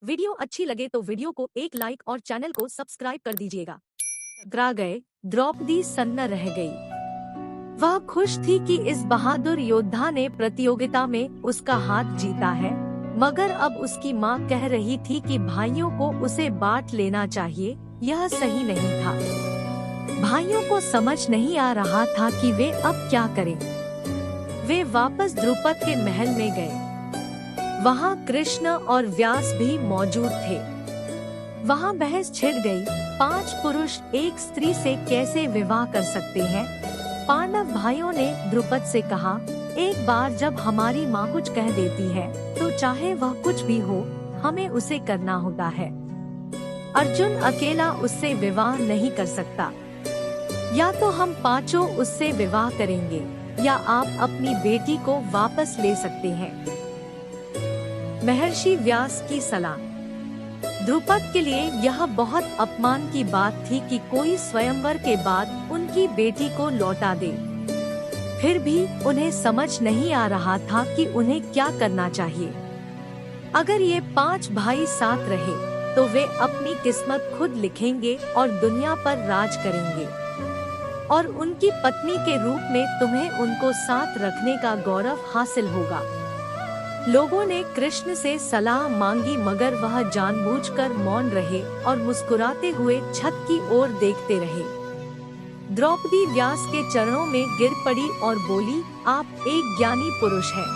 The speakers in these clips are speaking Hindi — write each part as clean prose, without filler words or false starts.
वीडियो अच्छी लगे तो वीडियो को एक लाइक और चैनल को सब्सक्राइब कर दीजिएगा। घबरा गए, द्रौपदी सन्न रह गई। वह खुश थी कि इस बहादुर योद्धा ने प्रतियोगिता में उसका हाथ जीता है, मगर अब उसकी माँ कह रही थी कि भाइयों को उसे बांट लेना चाहिए। यह सही नहीं था। भाइयों को समझ नहीं आ रहा था कि वे अब क्या करें। वे वापस द्रुपद के महल में गए। वहाँ कृष्ण और व्यास भी मौजूद थे। वहाँ बहस छिड़ गई। 5 पुरुष एक स्त्री से कैसे विवाह कर सकते हैं? पांडव भाइयों ने द्रुपद से कहा, एक बार जब हमारी माँ कुछ कह देती है तो चाहे वह कुछ भी हो, हमें उसे करना होता है। अर्जुन अकेला उससे विवाह नहीं कर सकता। या तो हम पांचों उससे विवाह करेंगे या आप अपनी बेटी को वापस ले सकते हैं। महर्षि व्यास की सलाह। द्रुपद के लिए यह बहुत अपमान की बात थी कि कोई स्वयंवर के बाद उनकी बेटी को लौटा दे। फिर भी उन्हें समझ नहीं आ रहा था कि उन्हें क्या करना चाहिए। अगर ये 5 भाई साथ रहे तो वे अपनी किस्मत खुद लिखेंगे और दुनिया पर राज करेंगे, और उनकी पत्नी के रूप में तुम्हें उनको साथ रखने का गौरव हासिल होगा। लोगों ने कृष्ण से सलाह मांगी, मगर वह जानबूझकर मौन रहे और मुस्कुराते हुए छत की ओर देखते रहे। द्रौपदी व्यास के चरणों में गिर पड़ी और बोली, आप एक ज्ञानी पुरुष हैं।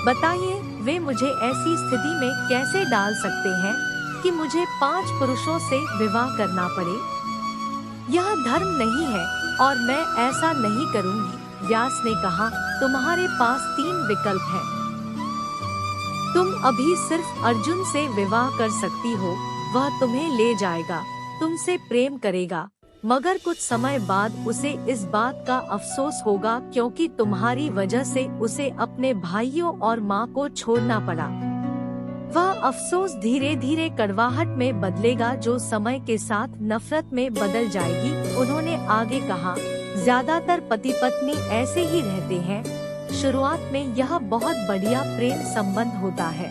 बताइए, वे मुझे ऐसी स्थिति में कैसे डाल सकते हैं कि मुझे 5 पुरुषों से विवाह करना पड़े? यह धर्म नहीं है और मैं ऐसा नहीं करूंगी। व्यास ने कहा, तुम्हारे पास 3 विकल्प हैं। तुम अभी सिर्फ अर्जुन से विवाह कर सकती हो। वह तुम्हें ले जाएगा, तुमसे प्रेम करेगा, मगर कुछ समय बाद उसे इस बात का अफसोस होगा क्योंकि तुम्हारी वजह से उसे अपने भाइयों और माँ को छोड़ना पड़ा। वह अफसोस धीरे धीरे कड़वाहट में बदलेगा जो समय के साथ नफरत में बदल जाएगी। उन्होंने आगे कहा, ज्यादातर पति पत्नी ऐसे ही रहते हैं। शुरुआत में यह बहुत बढ़िया प्रेम संबंध होता है,